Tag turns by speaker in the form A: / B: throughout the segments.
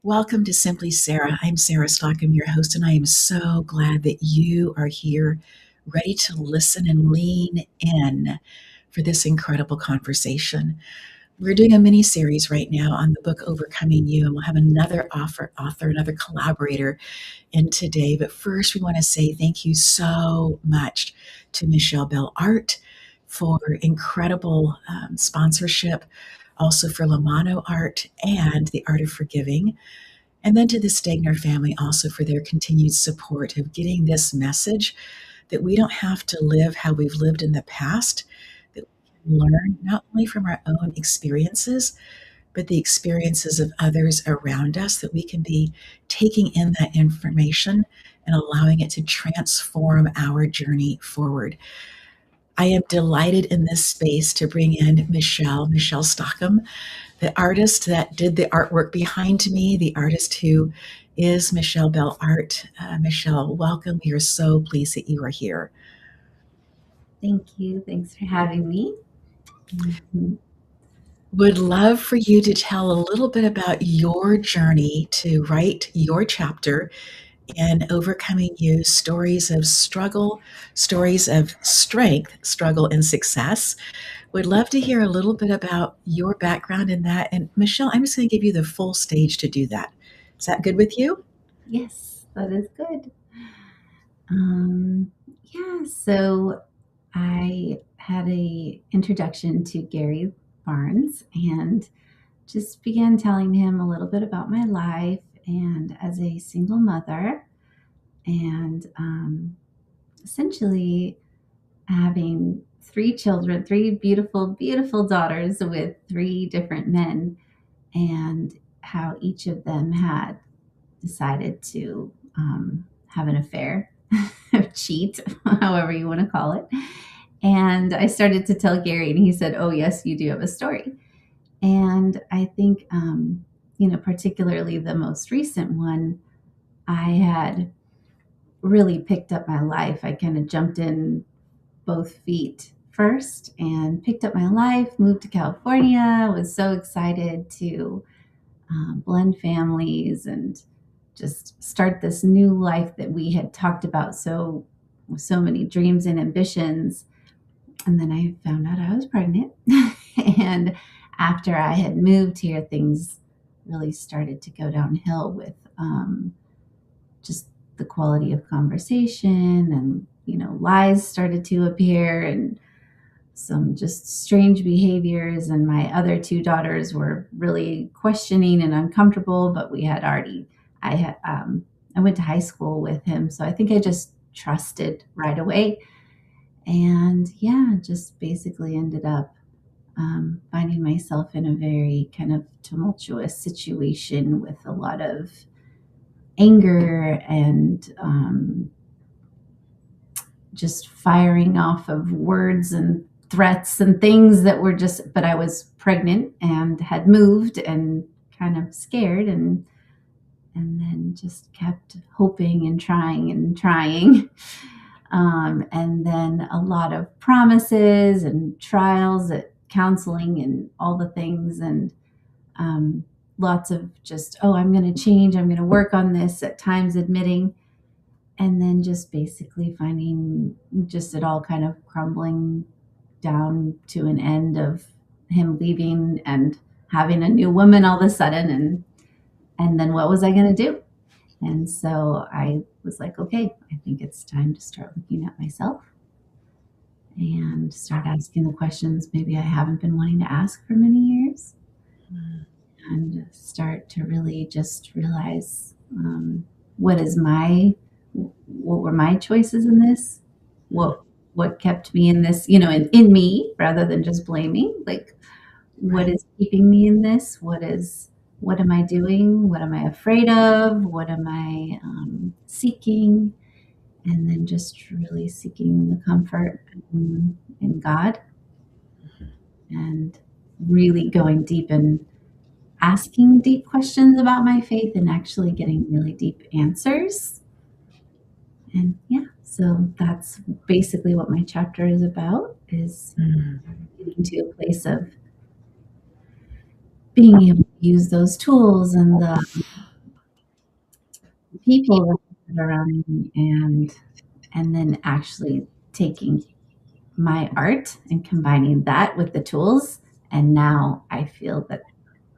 A: Welcome to Simply Sarah. I'm Sarah Stockham, your host, and I am so glad that you are here, ready to listen and lean in for this incredible conversation. We're doing a mini series right now on the book Overcoming You, and we'll have another author, another collaborator in today. But first, we want to say thank you so much to Michele Art for incredible sponsorship, also for Mano Art and the Art of Forgiving. And then to the Stegner family also for their continued support of getting this message that we don't have to live how we've lived in the past, that we can learn not only from our own experiences, but the experiences of others around us, that we can be taking in that information and allowing it to transform our journey forward. I am delighted in this space to bring in Michele Stockham, the artist that did the artwork behind me, the artist who is Michele Art. Michele, welcome. We are so pleased that you are here.
B: Thank you. Thanks for having me.
A: Would love for you to tell a little bit about your journey to write your chapter in Overcoming You, stories of struggle, stories of strength, struggle, and success. Would love to hear a little bit about your background in that. And Michele, I'm just going to give you the full stage to do that. Is that good with you?
B: Yes, that is good. Yeah, so I had a introduction to Gary Barnes and just began telling him a little bit about my life and as a single mother, and essentially having three children, three beautiful, beautiful daughters with three different men, and how each of them had decided to have an affair, cheat, however you want to call it. And I started to tell Gary, and he said, "Oh, yes, you do have a story." And I think, particularly the most recent one, I had really picked up my life. I kind of jumped in both feet first and picked up my life, moved to California, was so excited to blend families and just start this new life that we had talked about with so many dreams and ambitions. And then I found out I was pregnant. And after I had moved here, things really started to go downhill with just the quality of conversation, and lies started to appear, and some just strange behaviors. And my other two daughters were really questioning and uncomfortable, but I went to high school with him, so I think I just trusted right away. And yeah, just basically ended up finding myself in a very kind of tumultuous situation with a lot of anger and just firing off of words and threats and things that were just, but I was pregnant and had moved and kind of scared, and then just kept hoping and trying and trying. And then a lot of promises and trials at counseling and all the things, and lots of just, oh, I'm going to change, I'm going to work on this, at times admitting, and then just basically finding just it all kind of crumbling down to an end of him leaving and having a new woman all of a sudden. And then what was I going to do? And so I was like, okay, I think it's time to start looking at myself and start asking the questions maybe I haven't been wanting to ask for many years, and start to really just realize what were my choices in this? What kept me in this, in me, rather than just blaming, like, what is keeping me in this? What am I doing? What am I afraid of? What am I seeking? And then just really seeking the comfort in God, and really going deep and asking deep questions about my faith and actually getting really deep answers. And yeah, so that's basically what my chapter is about, is getting to a place of being able to use those tools and the people that are around me, and then actually taking my art and combining that with the tools. And now I feel that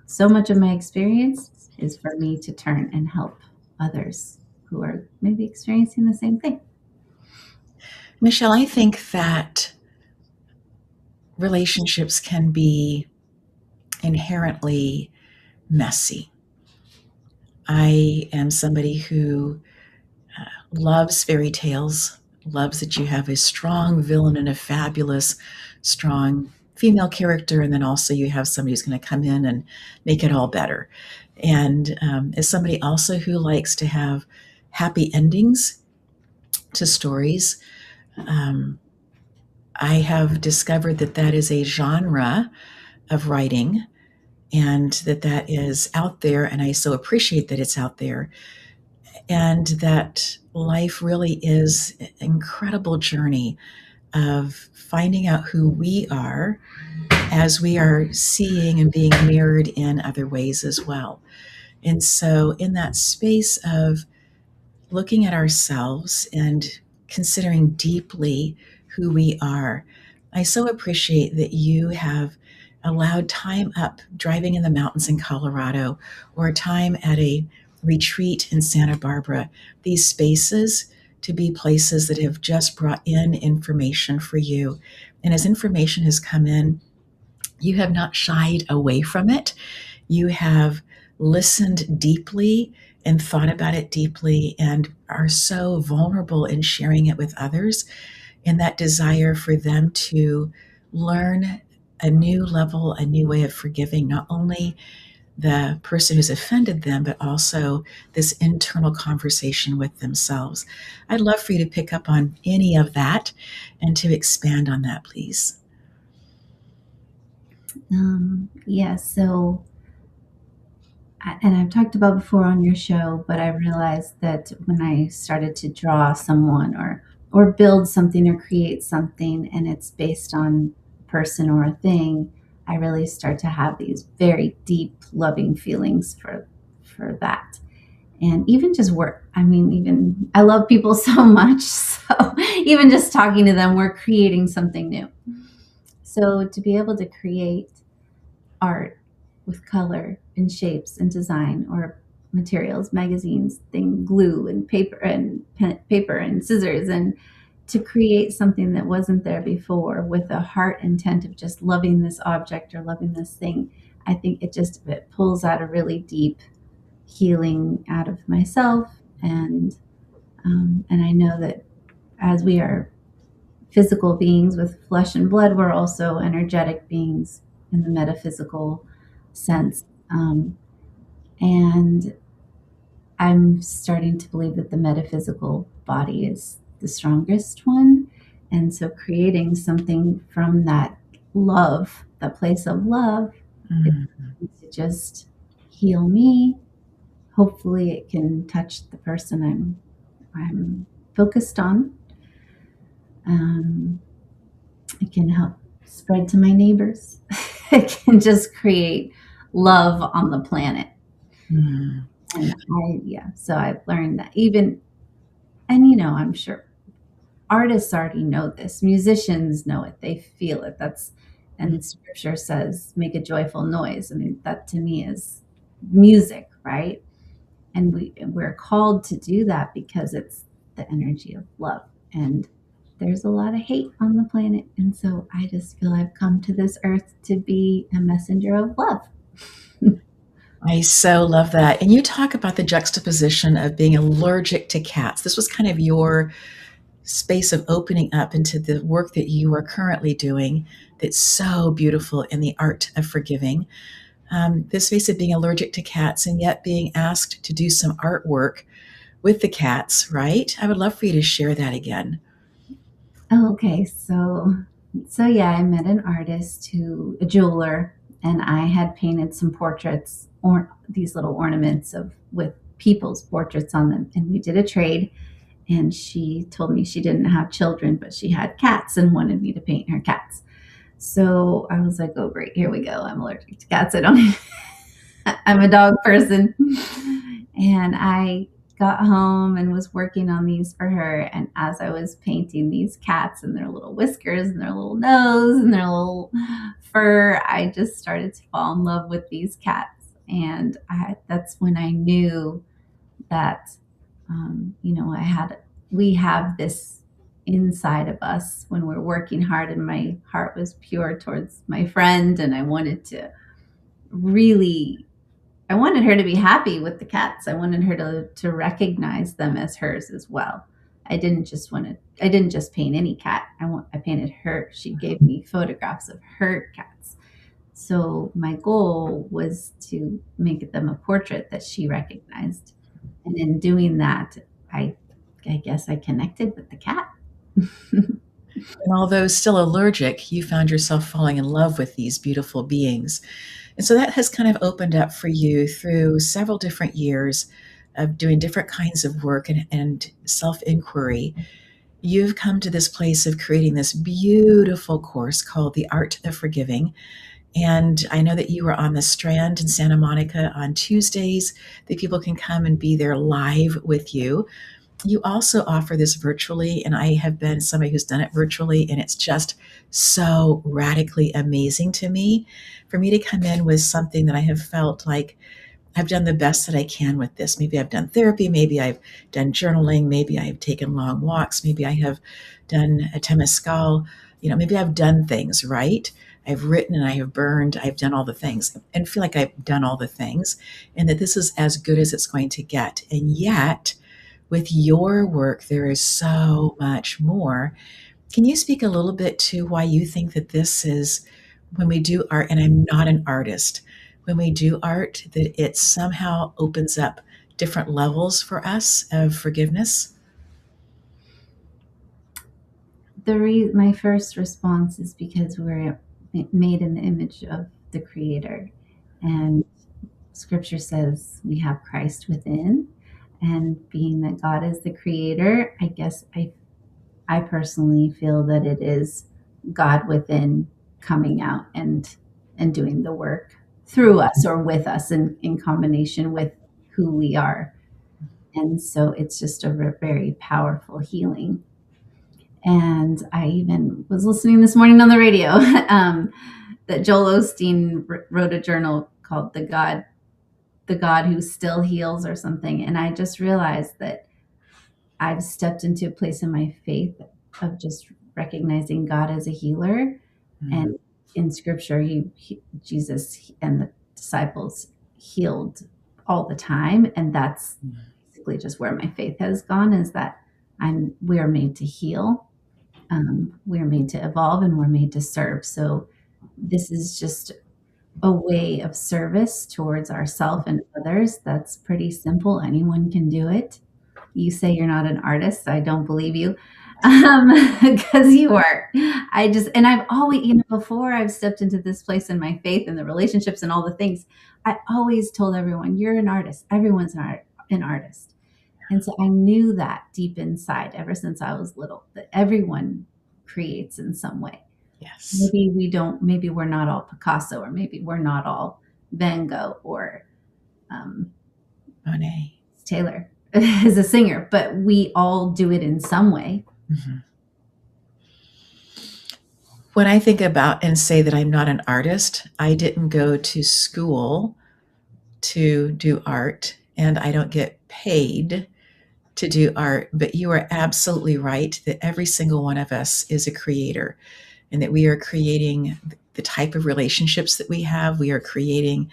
B: so much of my experience is for me to turn and help others who are maybe experiencing the same thing.
A: Michelle, I think that relationships can be inherently messy. I am somebody who loves fairy tales, loves that you have a strong villain and a fabulous, strong female character, and then also you have somebody who's going to come in and make it all better. And as somebody also who likes to have happy endings to stories, um, I have discovered that that is a genre of writing and that that is out there, and I so appreciate that it's out there, and that life really is an incredible journey of finding out who we are as we are seeing and being mirrored in other ways as well. And so, in that space of looking at ourselves and considering deeply who we are, I so appreciate that you have allowed time up driving in the mountains in Colorado or time at a retreat in Santa Barbara, these spaces to be places that have just brought in information for you. And as information has come in, you have not shied away from it. You have listened deeply and thought about it deeply and are so vulnerable in sharing it with others, and that desire for them to learn a new level, a new way of forgiving not only the person who's offended them, but also this internal conversation with themselves. I'd love for you to pick up on any of that and to expand on that, please.
B: Yeah, so, and I've talked about before on your show, but I realized that when I started to draw someone or build something or create something and it's based on a person or a thing, I really start to have these very deep loving feelings for that. And even just work, I mean, even I love people so much, so even just talking to them, we're creating something new. So to be able to create art with color and shapes and design or materials, magazines, thing, glue and paper and scissors, and to create something that wasn't there before with a heart intent of just loving this object or loving this thing. I think it pulls out a really deep healing out of myself, and I know that as we are physical beings with flesh and blood, we're also energetic beings in the metaphysical sense. And I'm starting to believe that the metaphysical body is the strongest one. And so creating something from that love, that place of love, is
A: Mm.
B: to just heal me. Hopefully it can touch the person I'm focused on. Um, it can help spread to my neighbors. It can just create love on the planet.
A: Mm.
B: And so I've learned that even, and I'm sure artists already know this, musicians know it, they feel it. And scripture says, make a joyful noise. I mean, that to me is music, right? And we're called to do that because it's the energy of love. And there's a lot of hate on the planet. And so I just feel I've come to this earth to be a messenger of love.
A: I so love that. And you talk about the juxtaposition of being allergic to cats. This was kind of your space of opening up into the work that you are currently doing that's so beautiful in the art of forgiving. This space of being allergic to cats and yet being asked to do some artwork with the cats, right? I would love for you to share that again.
B: Oh, okay. So yeah, I met an artist a jeweler, and I had painted some portraits or these little ornaments with people's portraits on them. And we did a trade, and she told me she didn't have children, but she had cats and wanted me to paint her cats. So I was like, oh, great, here we go. I'm allergic to cats. I'm a dog person. And I got home and was working on these for her. And as I was painting these cats and their little whiskers and their little nose and their little fur, I just started to fall in love with these cats. And that's when I knew that, we have this inside of us when we're working hard, and my heart was pure towards my friend. And I wanted her to be happy with the cats. I wanted her to recognize them as hers as well. I didn't just paint any cat. I painted her. She gave me photographs of her cats. So my goal was to make them a portrait that she recognized. And in doing that, I I guess I connected with the cat.
A: And although still allergic, you found yourself falling in love with these beautiful beings. And so that has kind of opened up for you through several different years of doing different kinds of work and self inquiry. You've come to this place of creating this beautiful course called The Art of Forgiving. And I know that you were on the Strand in Santa Monica on Tuesdays, that people can come and be there live with you. You also offer this virtually, and I have been somebody who's done it virtually, and it's just so radically amazing to me for me to come in with something that I have felt like I've done the best that I can with this. Maybe I've done therapy, maybe I've done journaling, maybe I've taken long walks, maybe I have done a temescal, maybe I've done things, right? I've written and I have burned, I've done all the things and feel like I've done all the things, and that this is as good as it's going to get. And yet, with your work, there is so much more. Can you speak a little bit to why you think that this is, when we do art, and I'm not an artist, when we do art, that it somehow opens up different levels for us of forgiveness?
B: My first response is because we're made in the image of the Creator, and Scripture says we have Christ within. And being that God is the Creator, I guess I personally feel that it is God within coming out and doing the work through us or with us in combination with who we are. And so it's just a very powerful healing. And I even was listening this morning on the radio that Joel Osteen wrote a journal called the God Who Still Heals or something. And I just realized that I've stepped into a place in my faith of just recognizing God as a healer. Mm-hmm. And in Scripture, Jesus and the disciples healed all the time. And that's basically just where my faith has gone, is that we are made to heal. We are made to evolve, and we're made to serve. So this is just a way of service towards ourselves and others. That's pretty simple. Anyone can do it. You say you're not an artist. I don't believe you, because you are. I've always, before I've stepped into this place in my faith and the relationships and all the things, I always told everyone, you're an artist. Everyone's an artist. And so I knew that deep inside ever since I was little, that everyone creates in some way.
A: Yes.
B: Maybe we're not all Picasso, or maybe we're not all Van Gogh or
A: Monet.
B: Taylor as a singer, but we all do it in some way.
A: Mm-hmm. When I think about and say that I'm not an artist, I didn't go to school to do art, and I don't get paid to do art, but you are absolutely right that every single one of us is a creator, and that we are creating the type of relationships that we have. We are creating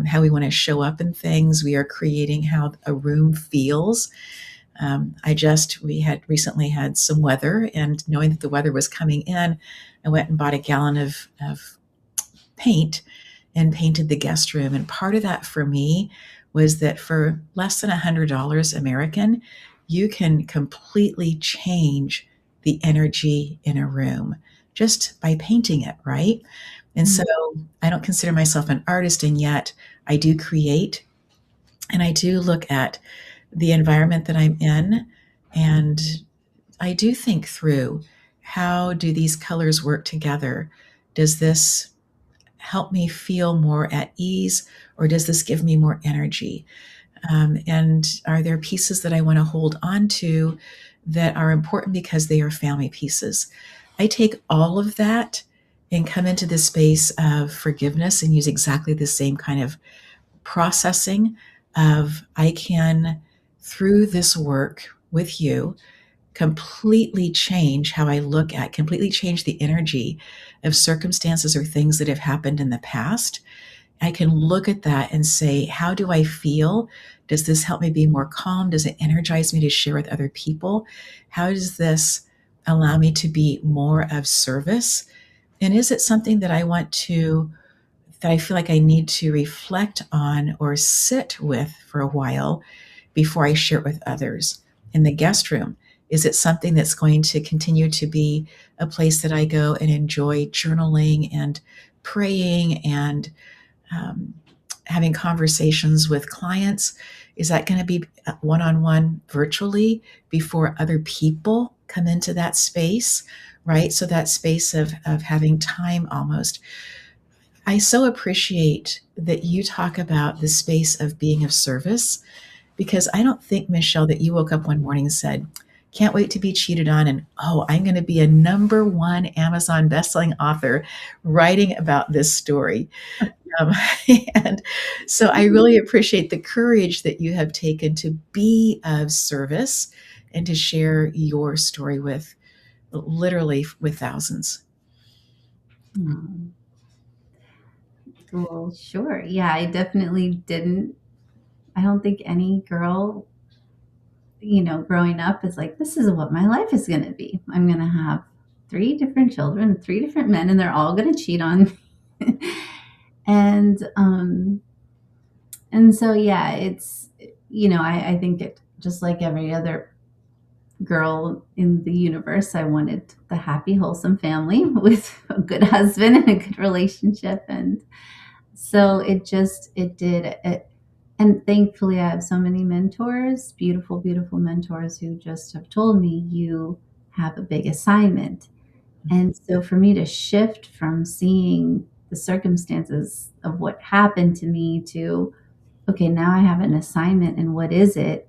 A: how we want to show up in things. We are creating how a room feels. We had recently had some weather, and knowing that the weather was coming in, I went and bought a gallon of paint and painted the guest room. And part of that for me was that for less than $100 American, you can completely change the energy in a room just by painting it, right? And so I don't consider myself an artist, and yet I do create, and I do look at the environment that I'm in, and I do think through, how do these colors work together? Does this help me feel more at ease, or does this give me more energy? And are there pieces that I want to hold on to that are important because they are family pieces? I take all of that and come into the space of forgiveness and use exactly the same kind of processing of I can, through this work with you, completely change how I look at, completely change the energy of circumstances or things that have happened in the past. I can look at that and say, how do I feel? Does this help me be more calm? Does it energize me to share with other people? How does this allow me to be more of service? And is it something that I want to, that I feel like I need to reflect on or sit with for a while before I share it with others? In the guest room, is it something that's going to continue to be a place that I go and enjoy journaling and praying and um, having conversations with clients? Is that going to be one on one virtually before other people come into that space? Right. So that space of having time almost. I so appreciate that you talk about the space of being of service because I don't think, Michelle, that you woke up one morning and said, can't wait to be cheated on. And oh, I'm going to be a number one Amazon bestselling author writing about this story. Um, and so I really appreciate the courage that you have taken to be of service and to share your story with literally with thousands.
B: Hmm. Well, sure. Yeah, I definitely didn't. I don't think any girl, growing up is like, this is what my life is going to be. I'm going to have three different children, three different men, and they're all going to cheat on me. And and so yeah, it's, I think it just like every other girl in the universe, I wanted the happy, wholesome family with a good husband and a good relationship. And so it did it. And thankfully, I have so many mentors, beautiful, beautiful mentors who just have told me, you have a big assignment. And so for me to shift from seeing the circumstances of what happened to me to, okay, now I have an assignment and what is it?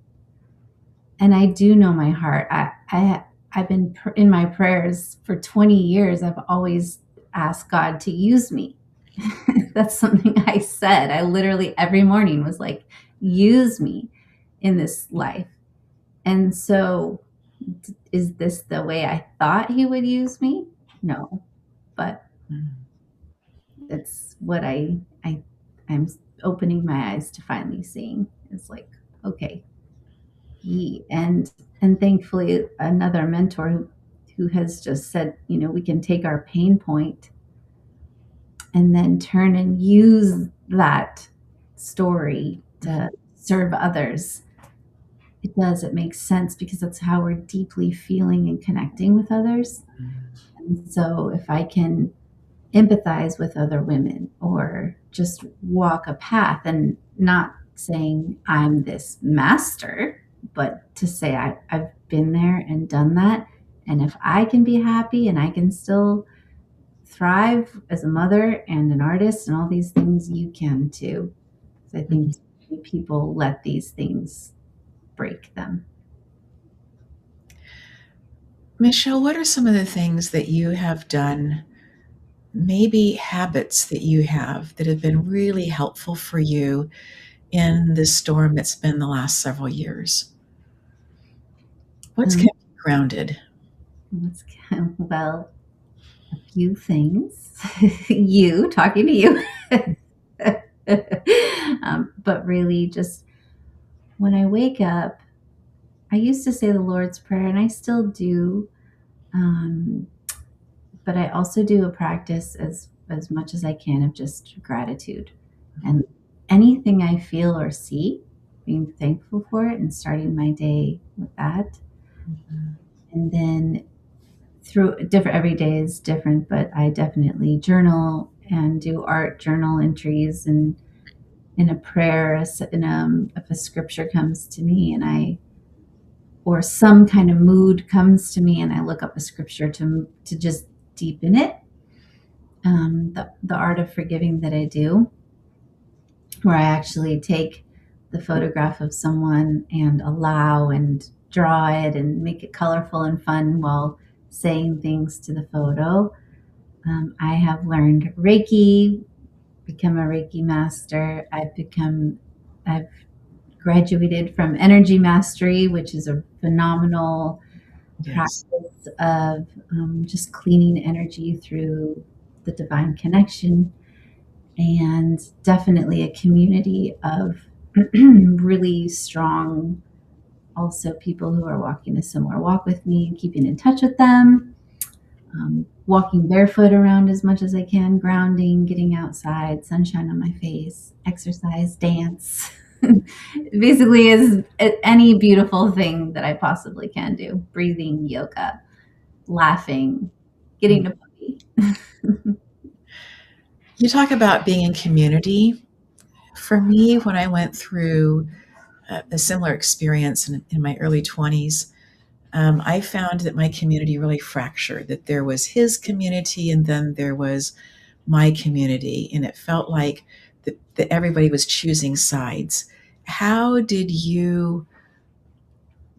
B: And I do know my heart. I've been in my prayers for 20 years. I've always asked God to use me. That's something I said. I literally every morning was like, use me in this life. And so, is this the way I thought He would use me? No, but it's what I'm opening my eyes to finally seeing. It's like, okay, He and thankfully another mentor who has just said, we can take our pain point and then turn and use that story to serve others. It does, it makes sense because that's how we're deeply feeling and connecting with others. And so if I can empathize with other women or just walk a path and not saying I'm this master, but to say I've been there and done that. And if I can be happy and I can still thrive as a mother and an artist and all these things, you can too. So I think people let these things break them.
A: Michelle, what are some of the things that you have done, maybe habits that you have that have been really helpful for you in this storm that's been the last several years? What's
B: Um,
A: kept you grounded?
B: well, a few things. You talking to you. But really, just when I wake up, I used to say the Lord's Prayer, and I still do. Um, but I also do a practice as much as I can of just gratitude and anything I feel or see, being thankful for it and starting my day with that. And then through different every day is different, but I definitely journal and do art journal entries and in a prayer, if a scripture comes to me and I or some kind of mood comes to me and I look up a scripture to just deepen it. The art of forgiving that I do, where I actually take the photograph of someone and allow and draw it and make it colorful and fun while saying things to the photo. I have learned Reiki, become a Reiki master. I've graduated from energy mastery, which is a phenomenal
A: Yes.
B: practice of just cleaning energy through the divine connection, and definitely a community of really strong, also people who are walking a similar walk with me and keeping in touch with them. Walking barefoot around as much as I can, grounding, getting outside, sunshine on my face, exercise, dance. Basically, is any beautiful thing that I possibly can do. Breathing, yoga, laughing, getting
A: Mm.
B: a puppy.
A: You talk about being in community. For me, when I went through a similar experience in my early 20s, I found that my community really fractured, that there was his community and then there was my community, and it felt like that everybody was choosing sides. How did you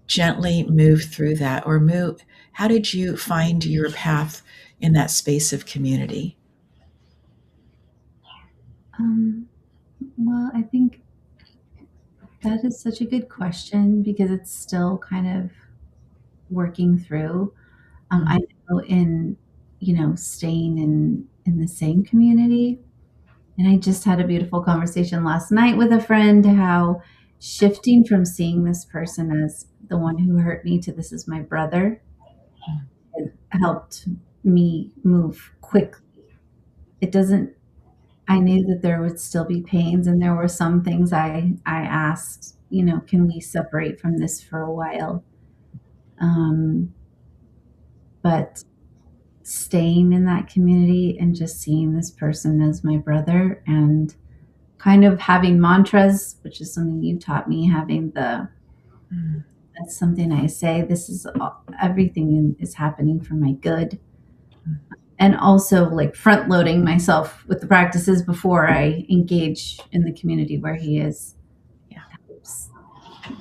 A: gently move through that, or move? How did you find your path in that space of community?
B: Um, well, I think that is such a good question because it's still kind of working through. I
A: Mm,
B: know in, staying in the same community. And I just had a beautiful conversation last night with a friend how shifting from seeing this person as the one who hurt me to this is my brother it helped me move quickly. It doesn't I knew that there would still be pains and there were some things I asked, can we separate from this for a while? Um, but staying in that community and just seeing this person as my brother and kind of having mantras, which is something you taught me, having
A: mm,
B: that's something I say, this is everything is happening for my good.
A: mm.
B: And also like front loading myself with the practices before I engage in the community where he is.
A: Yeah.
B: Helps.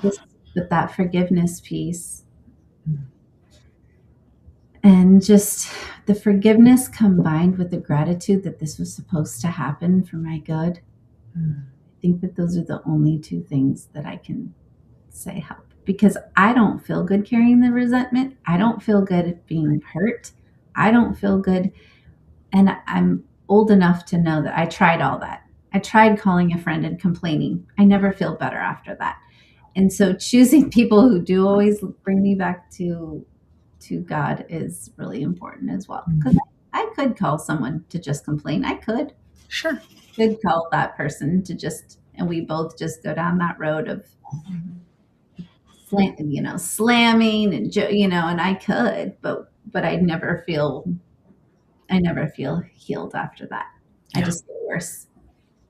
B: This, but that forgiveness piece
A: Mm,
B: and just the forgiveness combined with the gratitude that this was supposed to happen for my good.
A: mm,
B: I think that those are the only two things that I can say help because I don't feel good carrying the resentment. I don't feel good at being hurt. I don't feel good. And I'm old enough to know that I tried all that. I tried calling a friend and complaining. I never feel better after that. And so choosing people who do always bring me back to God is really important as well. Because
A: mm.
B: I could call someone to just complain. I
A: Sure.
B: could call that person to just, and we both just go down that road of slamming and and I could, but I never feel healed after that. I
A: Yeah.
B: just feel worse.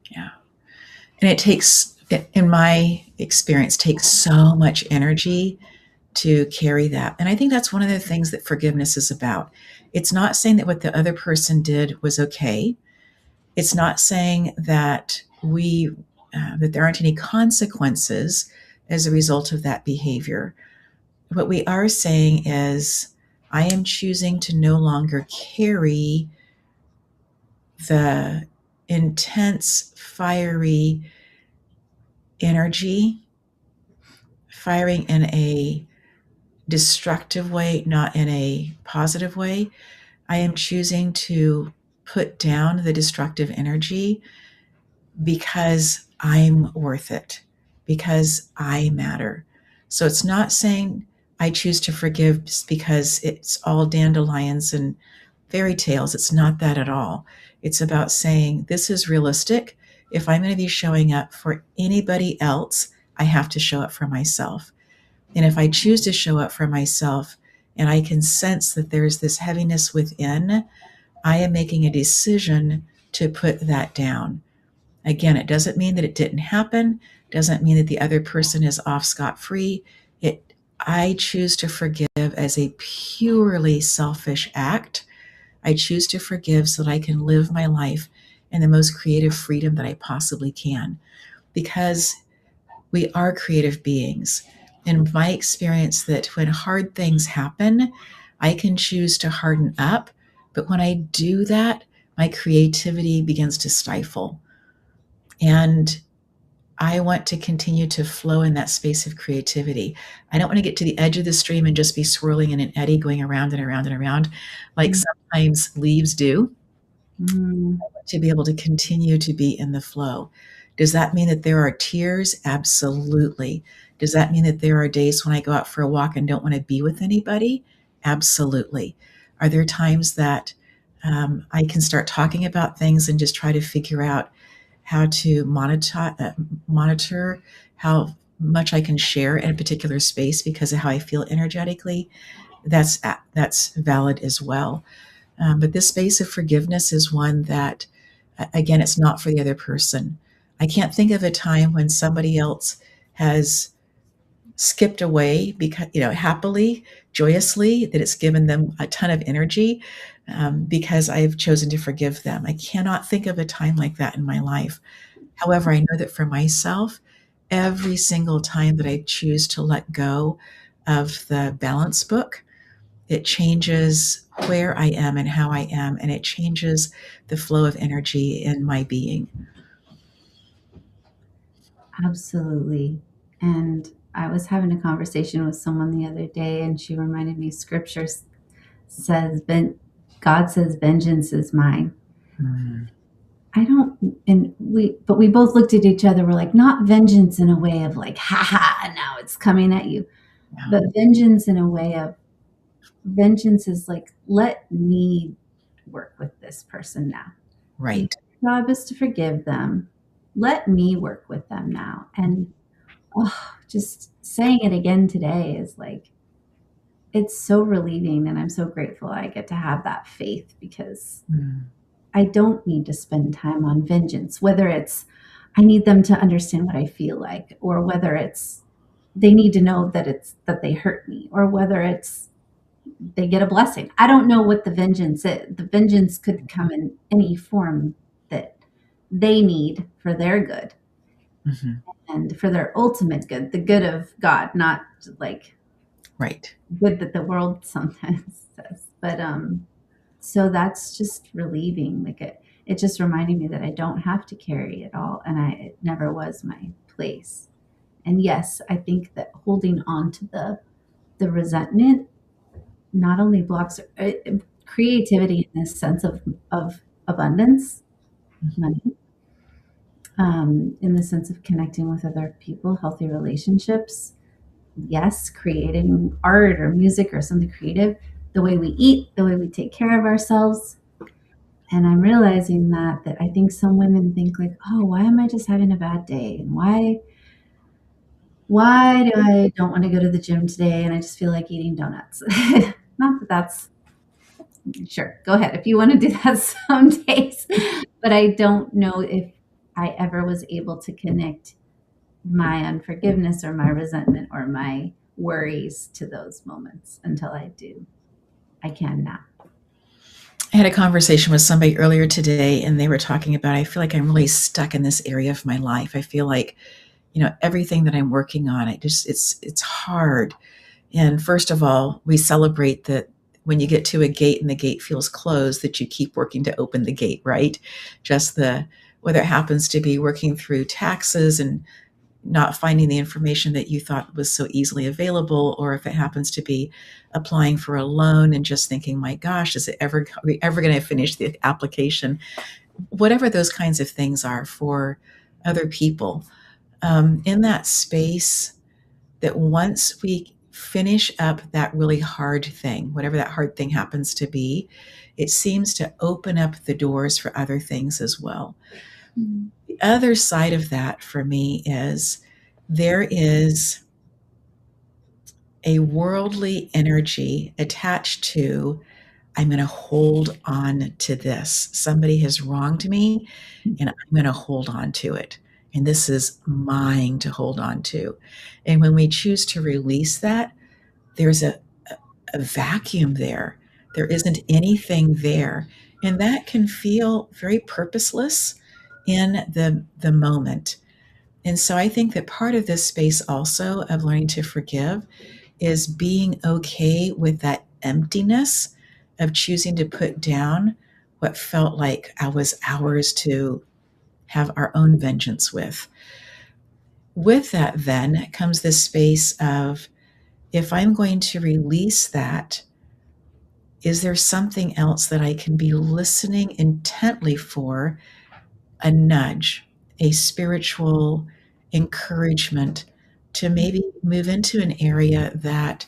A: Yeah. And it takes, in my experience, takes so much energy to carry that. And I think that's one of the things that forgiveness is about. It's not saying that what the other person did was okay. It's not saying that that there aren't any consequences as a result of that behavior. What we are saying is, I am choosing to no longer carry the intense, fiery energy, firing in a destructive way, not in a positive way. I am choosing to put down the destructive energy because I'm worth it, because I matter. So it's not saying I choose to forgive just because it's all dandelions and fairy tales. It's not that at all. It's about saying this is realistic. If I'm going to be showing up for anybody else, I have to show up for myself. And if I choose to show up for myself and I can sense that there's this heaviness within, I am making a decision to put that down. Again, it doesn't mean that it didn't happen, doesn't mean that the other person is off scot-free. It I choose to forgive as a purely selfish act. I choose to forgive so that I can live my life in the most creative freedom that I possibly can. Because We are creative beings. In my experience, that when hard things happen, I can choose to harden up. But when I do that, my creativity begins to stifle. And I want to continue to flow in that space of creativity. I don't want to get to the edge of the stream and just be swirling in an eddy going around and around and around like sometimes leaves do.
B: Mm.
A: To be able to continue to be in the flow. Does that mean that there are tears? Absolutely. Does that mean that there are days when I go out for a walk and don't want to be with anybody? Absolutely. Are there times that I can start talking about things and just try to figure out how to monitor how much I can share in a particular space because of how I feel energetically? That's valid as well. But this space of forgiveness is one that, again, it's not for the other person. I can't think of a time when somebody else has skipped away because, happily, joyously, that it's given them a ton of energy because I've chosen to forgive them. I cannot think of a time like that in my life. However, I know that for myself, every single time that I choose to let go of the balance book, it changes where I am and how I am, and it changes the flow of energy in my being.
B: Absolutely. And I was having a conversation with someone the other day, and she reminded me scripture says, God says, vengeance is mine.
A: Mm,
B: I don't, but we both looked at each other. We're like, not vengeance in a way of like, ha ha, now it's coming at you,
A: yeah,
B: but vengeance in a way of, vengeance is like, let me work with this person now. Your
A: right.
B: job is to forgive them. Let me work with them now. And just saying it again today is like, it's so relieving. And I'm so grateful I get to have that faith because
A: Mm,
B: I don't need to spend time on vengeance, whether it's I need them to understand what I feel like, or whether it's they need to know that it's that they hurt me, or whether it's they get a blessing. I don't know what the vengeance is. The vengeance could come in any form that they need for their good
A: mhm,
B: and for their ultimate good, the good of God, not like
A: right.
B: good that the world sometimes says. But so that's just relieving. Like it just reminded me that I don't have to carry it all, and it never was my place. And yes, I think that holding on to the resentment not only blocks creativity in this sense of abundance, money, in the sense of connecting with other people, healthy relationships. Yes, creating art or music or something creative, the way we eat, the way we take care of ourselves. And I'm realizing that I think some women think like, oh, why am I just having a bad day? And why do I don't want to go to the gym today and I just feel like eating donuts? Not that that's sure, go ahead if you want to do that some days. But I don't know if I ever was able to connect my unforgiveness or my resentment or my worries to those moments until I do. I can now.
A: I had a conversation with somebody earlier today, and they were talking about, I feel like I'm really stuck in this area of my life. I feel like, everything that I'm working on, it's hard. And first of all, we celebrate that when you get to a gate and the gate feels closed, that you keep working to open the gate, right? Just whether it happens to be working through taxes and not finding the information that you thought was so easily available, or if it happens to be applying for a loan and just thinking, my gosh, are we ever going to finish the application? Whatever those kinds of things are for other people, in that space, that once we finish up that really hard thing, whatever that hard thing happens to be, it seems to open up the doors for other things as well.
B: Mm.
A: The other side of that for me is there is a worldly energy attached to, I'm going to hold on to this. Somebody has wronged me and I'm going to hold on to it. And this is mine to hold on to. And when we choose to release that, there's a vacuum there. There isn't anything there. And that can feel very purposeless in the moment. And so I think that part of this space also of learning to forgive is being okay with that emptiness of choosing to put down what felt like I was ours to have our own vengeance with. With that, then comes this space of, if I'm going to release that, is there something else that I can be listening intently for? A nudge, a spiritual encouragement to maybe move into an area that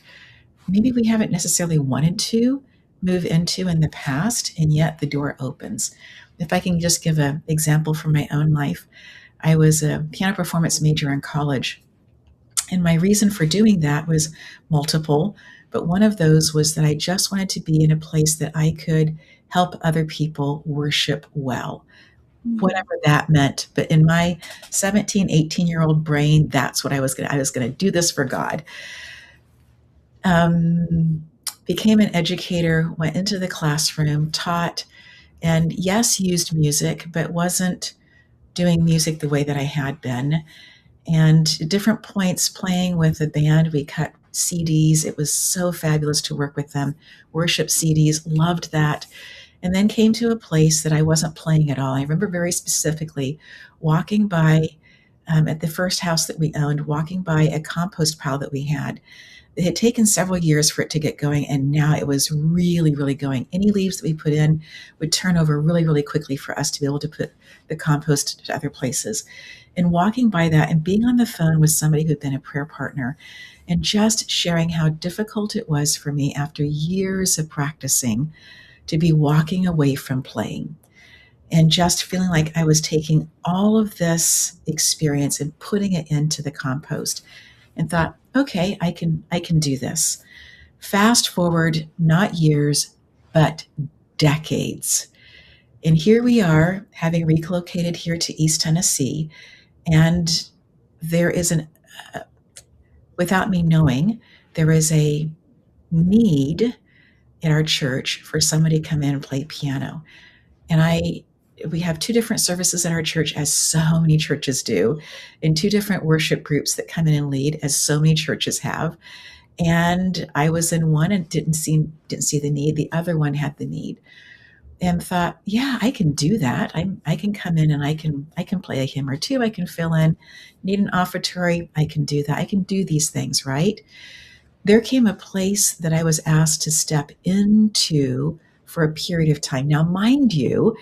A: maybe we haven't necessarily wanted to move into in the past, and yet the door opens. If I can just give an example from my own life, I was a piano performance major in college, and my reason for doing that was multiple, but one of those was that I just wanted to be in a place that I could help other people worship well,
B: Mm.
A: whatever that meant. But in my 17, 18-year-old brain, that's what I was going to do this for God. Um, Became an educator, went into the classroom, taught, and yes, used music, but wasn't doing music the way that I had been. And at different points, playing with a band, we cut CDs. It was so fabulous to work with them. Worship CDs, loved that. And then came to a place that I wasn't playing at all. I remember very specifically walking by, at the first house that we owned, walking by a compost pile that we had. It had taken several years for it to get going, and now it was really, really going. Any leaves that we put in would turn over really, really quickly for us to be able to put the compost to other places. And walking by that and being on the phone with somebody who'd been a prayer partner and just sharing how difficult it was for me after years of practicing to be walking away from playing and just feeling like I was taking all of this experience and putting it into the compost, and thought, okay, I can do this. Fast forward, not years, but decades. And here we are, having relocated here to East Tennessee, and there is uh, without me knowing, there is a need in our church for somebody to come in and play piano. And we have two different services in our church, as so many churches do, and two different worship groups that come in and lead, as so many churches have. And I was in one and didn't see the need. The other one had the need, and thought, yeah, I can do that. I can come in and I can play a hymn or two. I can fill in. Need an offertory? I can do that. I can do these things, right? There came a place that I was asked to step into for a period of time. Now, mind you,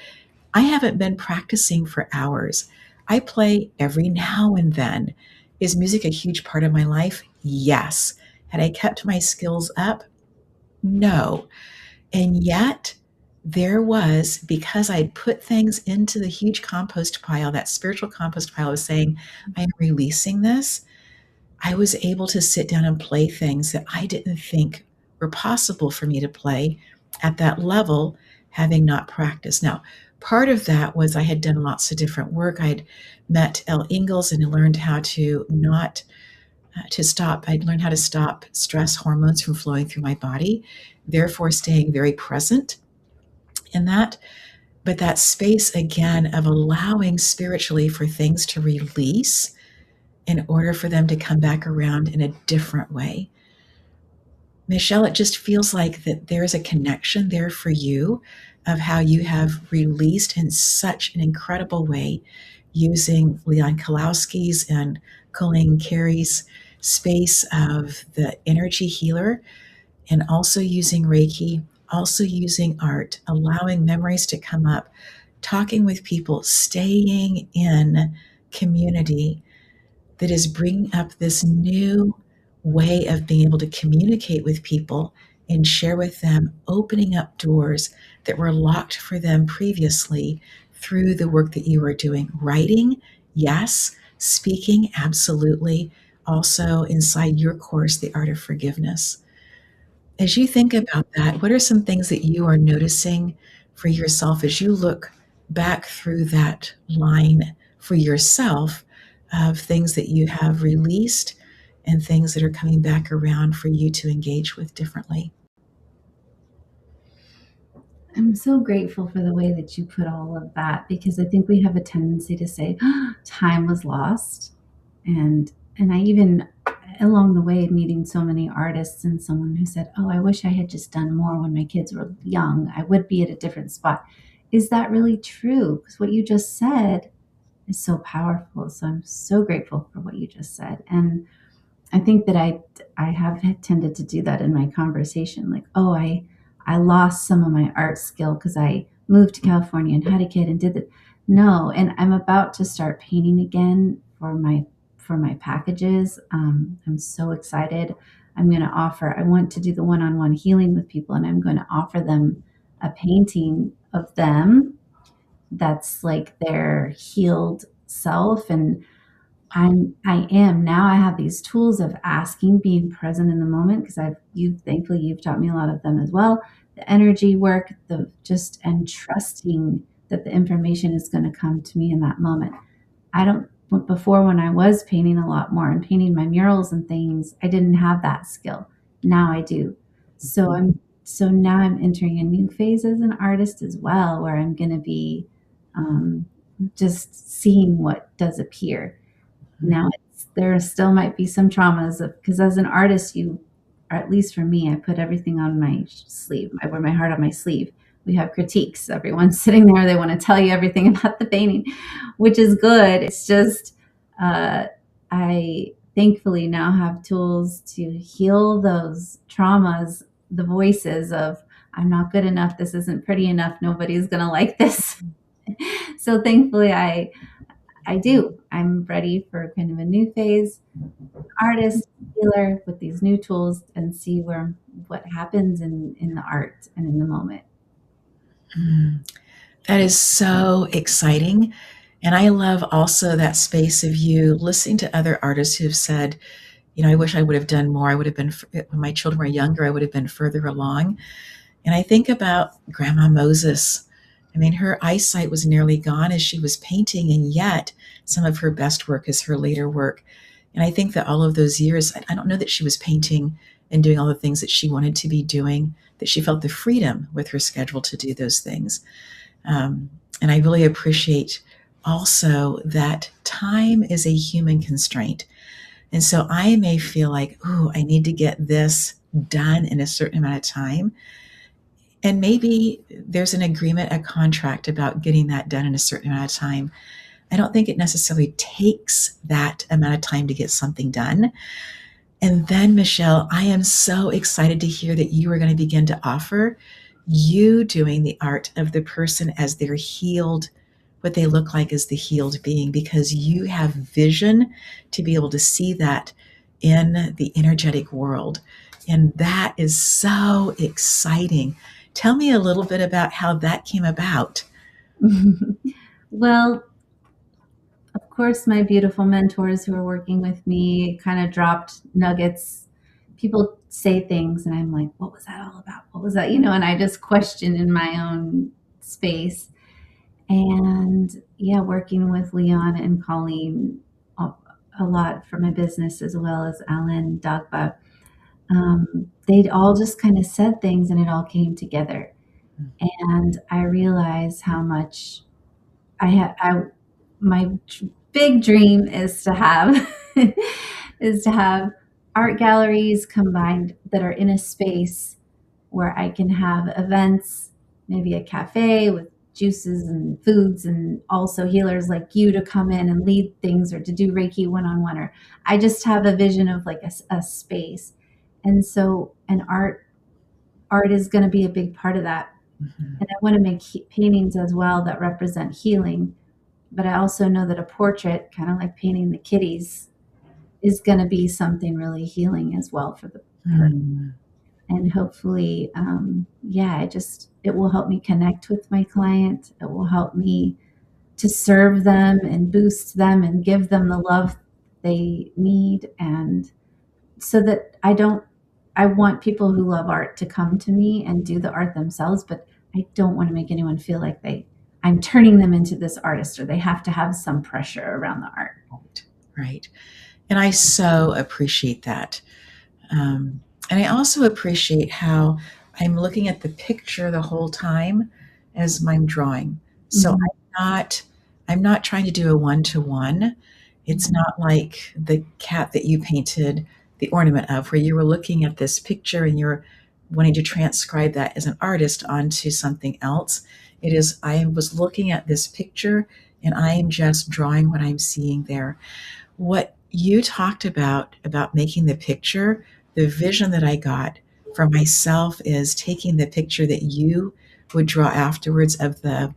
A: I haven't been practicing for hours. I play every now and then. Is music a huge part of my life? Yes. Had I kept my skills up? No. And yet, there was, because I'd put things into the huge compost pile, that spiritual compost pile, of saying, I'm releasing this, I was able to sit down and play things that I didn't think were possible for me to play at that level, having not practiced. Now, part of that was I had done lots of different work. I'd met Elle Ingalls and learned how to not to stop. I'd learned how to stop stress hormones from flowing through my body, therefore staying very present in that. But that space again of allowing spiritually for things to release in order for them to come back around in a different way. Michele, it just feels like that there's a connection there for you of how you have released in such an incredible way using Leon Kalowski's and Colleen Carey's space of the energy healer, and also using Reiki, also using art, allowing memories to come up, talking with people, staying in community that is bringing up this new way of being able to communicate with people and share with them, opening up doors that were locked for them previously through the work that you are doing. Writing, yes. Speaking, absolutely. Also, inside your course, The Art of Forgiveness. As you think about that, what are some things that you are noticing for yourself as you look back through that line for yourself of things that you have released and things that are coming back around for you to engage with differently?
B: I'm so grateful for the way that you put all of that, because I think we have a tendency to say time was lost. And I even, along the way, meeting so many artists, and someone who said, "Oh, I wish I had just done more when my kids were young. I would be at a different spot." Is that really true? Because what you just said is so powerful. So I'm so grateful for what you just said. And I think that I have tended to do that in my conversation. Like, oh, I lost some of my art skill because I moved to California and had a kid and did that. No, and I'm about to start painting again for my packages. I'm so excited. I'm going to offer. I want to do the one-on-one healing with people, and I'm going to offer them a painting of them that's like their healed self. And I am now, I have these tools of asking, being present in the moment, because thankfully you've taught me a lot of them as well. The energy work, the just, and trusting that the information is going to come to me in that moment. I don't, before, when I was painting a lot more and painting my murals and things, I didn't have that skill. Now I do. So now I'm entering a new phase as an artist as well, where I'm going to be um, just seeing what does appear. Now, there still might be some traumas because as an artist, or at least for me, I put everything on my sleeve. I wear my heart on my sleeve. We have critiques. Everyone's sitting there. They want to tell you everything about the painting, which is good. It's just, I thankfully now have tools to heal those traumas, the voices of, I'm not good enough. This isn't pretty enough. Nobody's going to like this. So thankfully, I do. I'm ready for kind of a new phase, artist, healer with these new tools, and see what happens in the art and in the moment.
A: That is so exciting. And I love also that space of you listening to other artists who've said, I wish I would have done more. I would have been, when my children were younger, I would have been further along. And I think about Grandma Moses. I mean, her eyesight was nearly gone as she was painting, and yet some of her best work is her later work. And I think that all of those years, I don't know that she was painting and doing all the things that she wanted to be doing, that she felt the freedom with her schedule to do those things. And I really appreciate also that time is a human constraint. And so I may feel like, oh, I need to get this done in a certain amount of time. And maybe there's an agreement, a contract about getting that done in a certain amount of time. I don't think it necessarily takes that amount of time to get something done. And then, Michele, I am so excited to hear that you are going to begin to offer you doing the art of the person as they're healed, what they look like as the healed being, because you have vision to be able to see that in the energetic world. And that is so exciting. Tell me a little bit about how that came about.
B: Well, of course, my beautiful mentors who are working with me kind of dropped nuggets. People say things, and I'm like, what was that all about? What was that? And I just question in my own space. And yeah, working with Leon and Colleen a lot for my business, as well as Alan Dagba. They'd all just kind of said things, and it all came together. And I realized how much my big dream is to have is to have art galleries combined that are in a space where I can have events, maybe a cafe with juices and foods, and also healers like you to come in and lead things, or to do Reiki one-on-one, or I just have a vision of like a space. And so an art is going to be a big part of that. And I want to make paintings as well that represent healing. But I also know that a portrait, kind of like painting the kitties, is going to be something really healing as well for the person. And hopefully, it will help me connect with my client. It will help me to serve them and boost them and give them the love they need. And so that I want people who love art to come to me and do the art themselves, but I don't want to make anyone feel like I'm turning them into this artist, or they have to have some pressure around the art.
A: Right. And I so appreciate that. And I also appreciate how I'm looking at the picture the whole time as I'm drawing. So I'm not trying to do a one-to-one. It's not like the cat that you painted the ornament of, where you were looking at this picture and you're wanting to transcribe that as an artist onto something else. It is, I was looking at this picture and I am just drawing what I'm seeing there. What you talked about making the picture, the vision that I got for myself is taking the picture that you would draw afterwards of the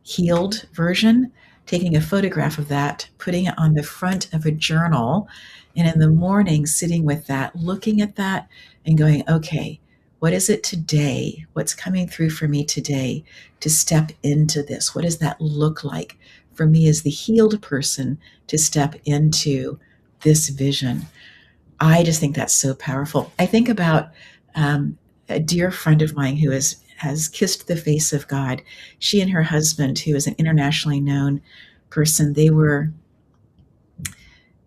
A: healed version, taking a photograph of that, putting it on the front of a journal, and in the morning sitting with that, looking at that and going, okay, what is it today? What's coming through for me today to step into this? What does that look like for me as the healed person to step into this vision? I just think that's so powerful. I think about a dear friend of mine who has kissed the face of God. She and her husband, who is an internationally known person, they were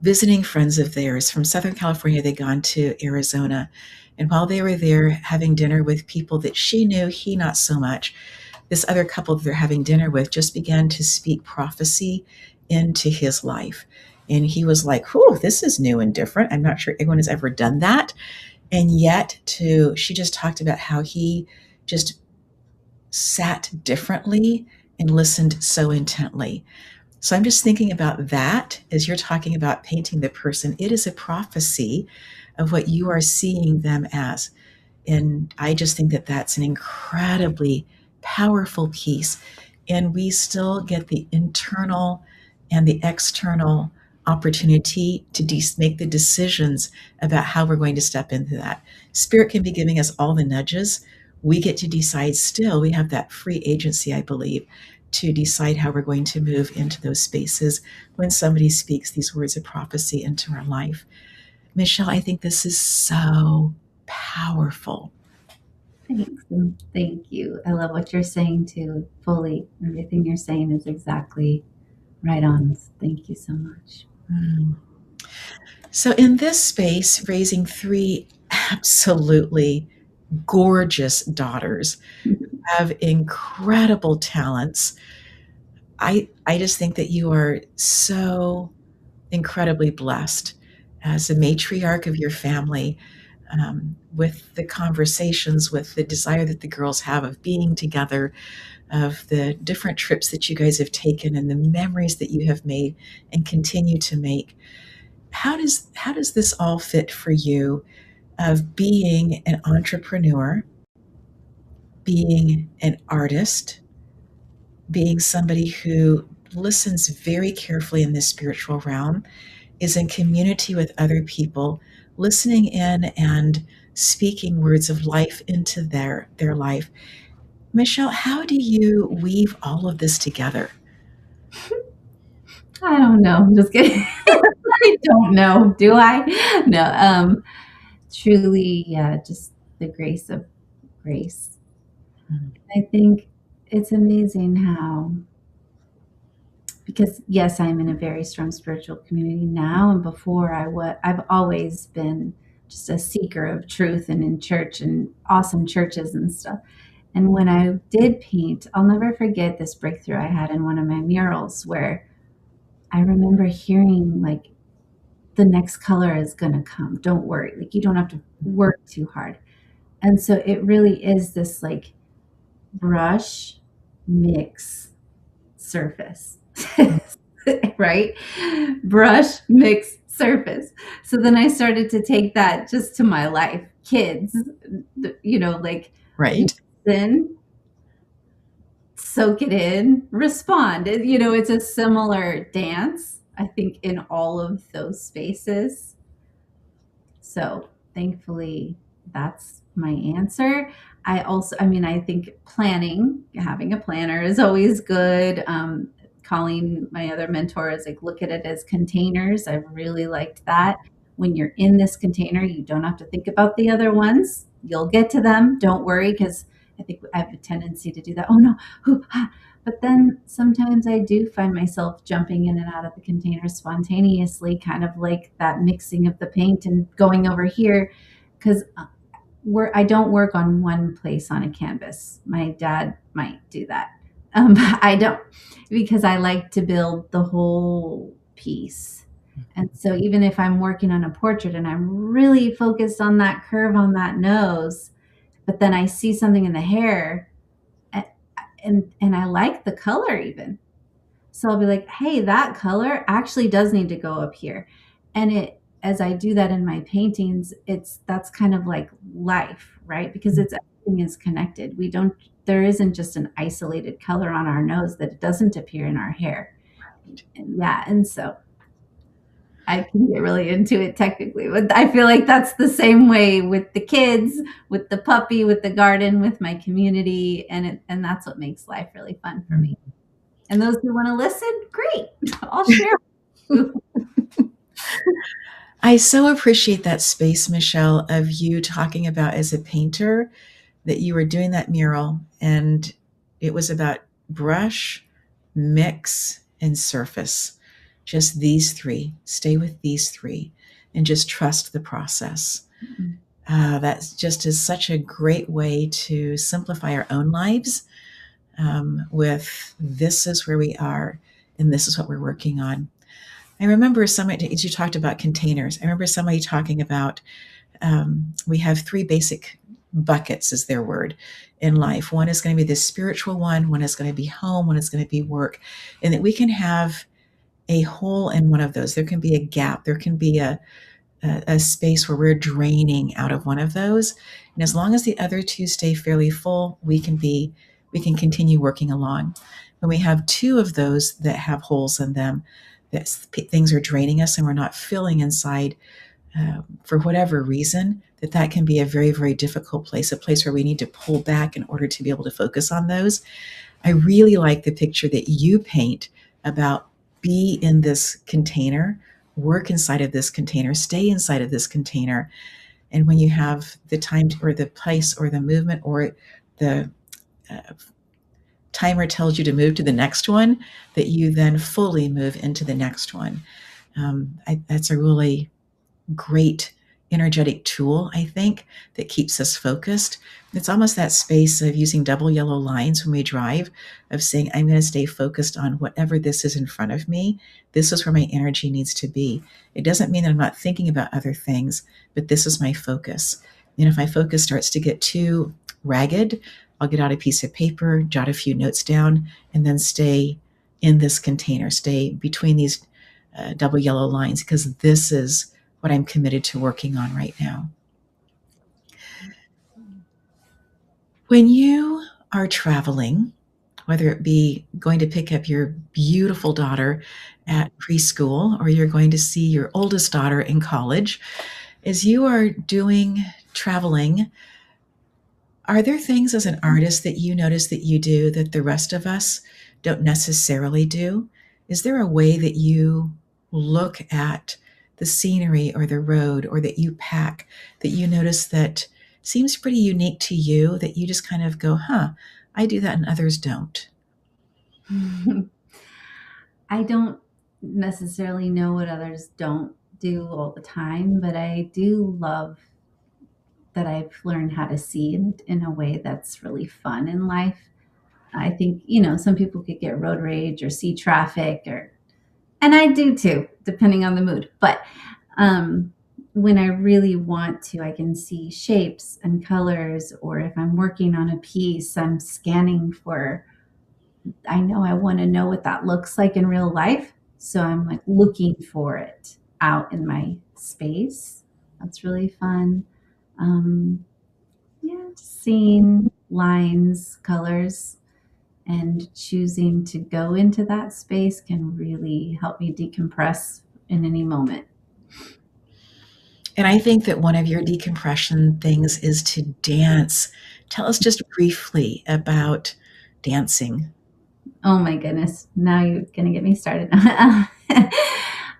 A: visiting friends of theirs from Southern California. They'd gone to Arizona. And while they were there having dinner with people that she knew, he not so much, this other couple that they're having dinner with just began to speak prophecy into his life. And he was like, whew, this is new and different. I'm not sure anyone has ever done that. And yet, she just talked about how he just sat differently and listened so intently. So I'm just thinking about that as you're talking about painting the person. It is a prophecy of what you are seeing them as. And I just think that that's an incredibly powerful piece. And we still get the internal and the external opportunity to make the decisions about how we're going to step into that. Spirit can be giving us all the nudges. We get to decide still. We have that free agency, I believe, to decide how we're going to move into those spaces when somebody speaks these words of prophecy into our life. Michele, I think this is so powerful.
B: Thanks. And thank you. I love what you're saying too. Fully. Everything you're saying is exactly right on. Thank you so much.
A: Mm. So, in this space, raising three absolutely gorgeous daughters have incredible talents. I just think that you are so incredibly blessed as a matriarch of your family, with the conversations, with the desire that the girls have of being together, of the different trips that you guys have taken and the memories that you have made and continue to make. How does this all fit for you of being an entrepreneur, being an artist, being somebody who listens very carefully in this spiritual realm, is in community with other people, listening in and speaking words of life into their life. Michele, how do you weave all of this together?
B: I don't know. I'm just kidding. I don't know. Do I? No. Truly, yeah, just the grace of grace.
A: Mm.
B: I think it's amazing how, because yes, I'm in a very strong spiritual community now, and before I've always been just a seeker of truth and in church and awesome churches and stuff. And when I did paint, I'll never forget this breakthrough I had in one of my murals where I remember hearing like the next color is going to come. Don't worry. Like you don't have to work too hard. And so it really is this like brush mix surface. Right? Brush mix surface. So then I started to take that just to my life. Kids, like
A: Right?
B: listen, soak it in, respond. It's a similar dance, I think, in all of those spaces. So thankfully, that's my answer. I think having a planner is always good. Calling my other mentors, like, look at it as containers. I really liked that. When you're in this container, you don't have to think about the other ones. You'll get to them. Don't worry, because I think I have a tendency to do that. Oh no, but then sometimes I do find myself jumping in and out of the container spontaneously, kind of like that mixing of the paint and going over here, because I don't work on one place on a canvas. My dad might do that. I don't, because I like to build the whole piece. And so even if I'm working on a portrait and I'm really focused on that curve on that nose, but then I see something in the hair, and I like the color even. So I'll be like, "Hey, that color actually does need to go up here." And it as I do that in my paintings, it's that's kind of like life, right? Because it's everything is connected. We don't There isn't just an isolated color on our nose that it doesn't appear in our hair. And yeah, and so I can get really into it technically, but I feel like that's the same way with the kids, with the puppy, with the garden, with my community, and that's what makes life really fun for me. And those who want to listen, great. I'll share.
A: I so appreciate that space, Michelle, of you talking about as a painter that you were doing that mural and it was about brush, mix, and surface. Just these three. Stay with these three and just trust the process. That just is such a great way to simplify our own lives with this is where we are and this is what we're working on. I remember somebody, as you talked about containers, I remember somebody talking about we have three basic buckets, is their word, in life. One is going to be the spiritual one is going to be home, one is going to be work, and that we can have a hole in one of those. There can be a gap, there can be a space where we're draining out of one of those. And as long as the other two stay fairly full, we can continue working along. When we have two of those that have holes in them, that things are draining us and we're not filling inside for whatever reason, that can be a very, very difficult place, a place where we need to pull back in order to be able to focus on those. I really like the picture that you paint about be in this container, work inside of this container, stay inside of this container. And when you have the time or the place or the movement or the uh, timer tells you to move to the next one, that you then fully move into the next one. That's a really great energetic tool, I think, that keeps us focused. It's almost that space of using double yellow lines when we drive, of saying, I'm going to stay focused on whatever this is in front of me. This is where my energy needs to be. It doesn't mean that I'm not thinking about other things, but this is my focus. And if my focus starts to get too ragged, I'll get out a piece of paper, jot a few notes down, and then stay in this container, stay between these double yellow lines, because this is what I'm committed to working on right now. When you are traveling, whether it be going to pick up your beautiful daughter at preschool or you're going to see your oldest daughter in college, as you are doing traveling, are there things as an artist that you notice that you do that the rest of us don't necessarily do? Is there a way that you look at the scenery or the road or that you pack that you notice that seems pretty unique to you that you just kind of go, huh, I do that and others don't?
B: I don't necessarily know what others don't do all the time, but I do love that I've learned how to see in a way that's really fun in life. I think, some people could get road rage or see traffic and I do too, depending on the mood. But um, when I really want to, I can see shapes and colors, or if I'm working on a piece, I'm scanning for, I know I want to know what that looks like in real life. So I'm like looking for it out in my space. That's really fun. Um, yeah, just seeing lines, colors, and choosing to go into that space can really help me decompress in any moment.
A: And I think that one of your decompression things is to dance. Tell us just briefly about dancing.
B: Oh my goodness. Now you're going to get me started.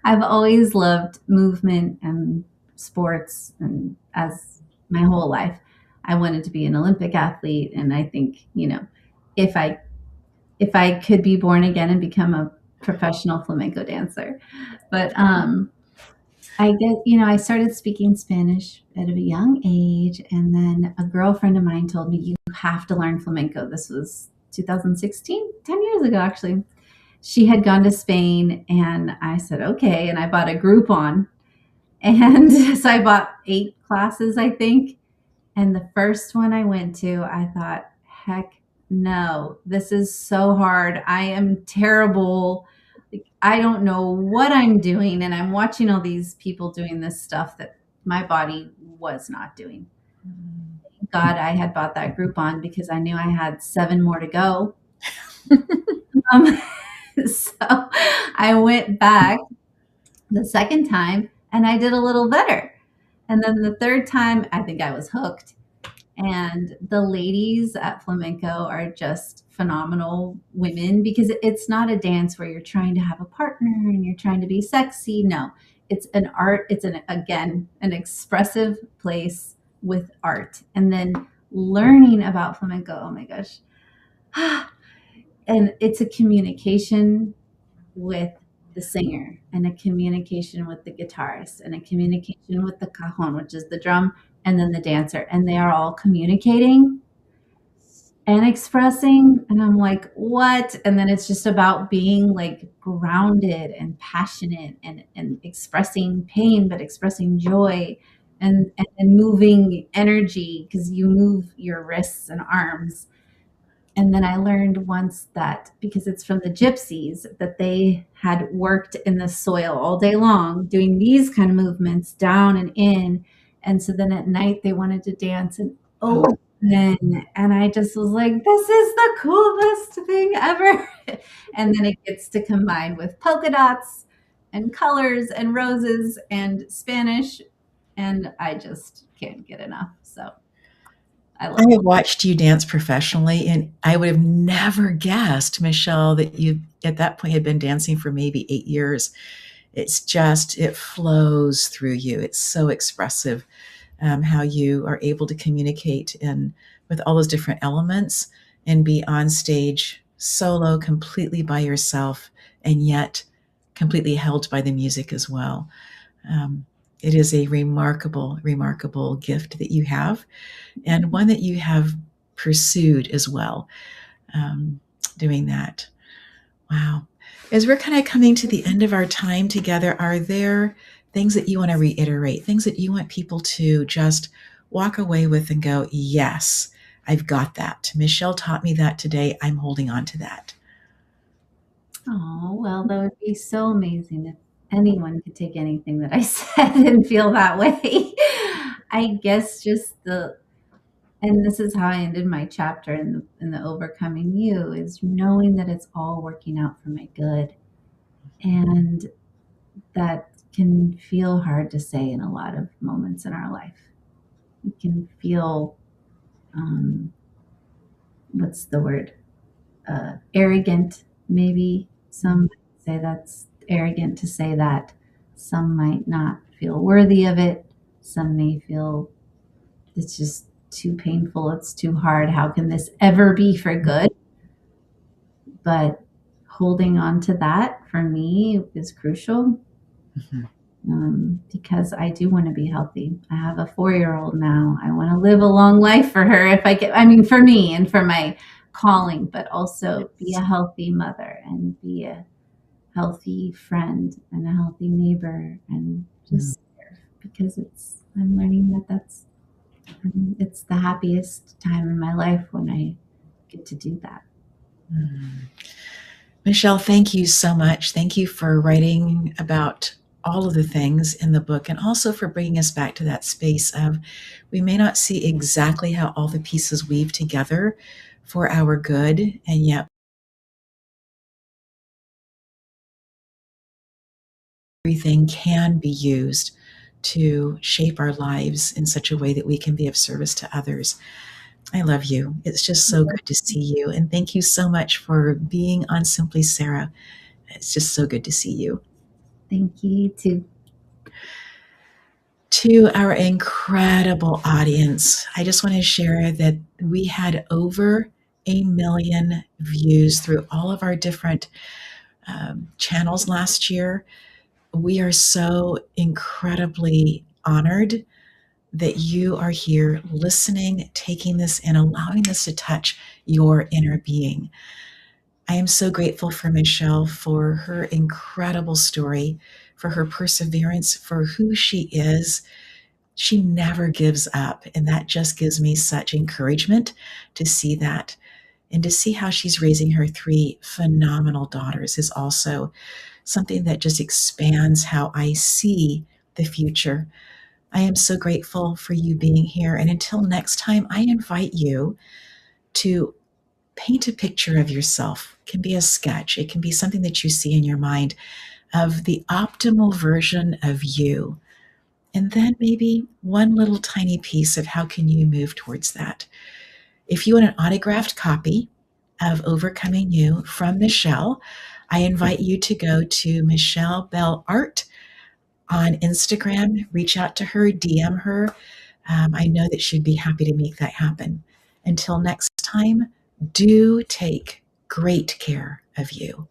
B: I've always loved movement and sports, and as my whole life I wanted to be an Olympic athlete. And I think, if I could be born again and become a professional flamenco dancer. But I get, I started speaking Spanish at a young age, and then a girlfriend of mine told me, you have to learn flamenco. This was 2016, 10 years ago, actually. she had gone to Spain, and I said, okay. And I bought a Groupon. And so I bought 8 classes, I think. And the first one I went to, I thought, heck no, this is so hard. I am terrible. Like, I don't know what I'm doing. And I'm watching all these people doing this stuff that my body was not doing. Thank God I had bought that Groupon because I knew I had 7 more to go. Um, so I went back the second time and I did a little better. And then the third time, I think I was hooked. And the ladies at flamenco are just phenomenal women because it's not a dance where you're trying to have a partner and you're trying to be sexy. No, it's an art. It's again, an expressive place with art. And then learning about flamenco, oh my gosh. And it's a communication with the singer and a communication with the guitarist and a communication with the cajon, which is the drum, and then the dancer. And they are all communicating and expressing. And I'm like, what? And then it's just about being like grounded and passionate and expressing pain, but expressing joy and moving energy because you move your wrists and arms. And then I learned once that because it's from the gypsies that they had worked in the soil all day long doing these kind of movements down and in. And so then at night they wanted to dance and open. And I just was like, this is the coolest thing ever. And then it gets to combine with polka dots and colors and roses and Spanish. And I just can't get enough. So I
A: I
B: love
A: have watched you dance professionally, and I would have never guessed, Michelle, that you at that point had been dancing for maybe 8 years. It's just, it flows through you. It's so expressive, how you are able to communicate in with all those different elements and be on stage solo, completely by yourself, and yet completely held by the music as well. Um, it is a remarkable, remarkable gift that you have, and one that you have pursued as well, doing that. Wow. As we're kind of coming to the end of our time together, are there things that you want to reiterate, things that you want people to just walk away with and go, yes, I've got that. Michelle taught me that today. I'm holding on to that.
B: Oh, well, that would be so amazing if anyone could take anything that I said and feel that way. I guess just the and this is how I ended my chapter in the overcoming you is knowing that it's all working out for my good. And that can feel hard to say in a lot of moments in our life. It can feel what's the word? Arrogant, maybe. Some might say that's arrogant to say that. Some might not feel worthy of it. Some may feel it's just too painful. It's too hard. How can this ever be for good? But holding on to that for me is crucial
A: Mhm.
B: because I do want to be healthy. I have a 4-year-old now. I want to live a long life for her if I get, I mean, for me and for my calling, but also be a healthy mother and be a healthy friend and a healthy neighbor and
A: Mm.
B: just serve because I'm learning that it's the happiest time in my life when I get to do that.
A: Mm. Michelle, thank you so much. Thank you for writing about all of the things in the book and also for bringing us back to that space of we may not see exactly how all the pieces weave together for our good, and yet everything can be used to shape our lives in such a way that we can be of service to others. I love you. It's just so good to see you. And thank you so much for being on Simply Sarah. It's just so good to see you.
B: Thank you too.
A: To our incredible audience, I just want to share that we had over 1 million views through all of our different channels last year. We are so incredibly honored that you are here listening, taking this and allowing this to touch your inner being. I am so grateful for Michele, for her incredible story, for her perseverance, for who she is. She never gives up. And that just gives me such encouragement to see that. And to see how she's raising her three phenomenal daughters is also something that just expands how I see the future. I am so grateful for you being here. And until next time, I invite you to paint a picture of yourself. It can be a sketch, it can be something that you see in your mind of the optimal version of you. And then maybe one little tiny piece of how can you move towards that. If you want an autographed copy of Overcoming You from Michele, I invite you to go to Michele Bell Art on Instagram. Reach out to her, DM her. I know that she'd be happy to make that happen. Until next time, do take great care of you.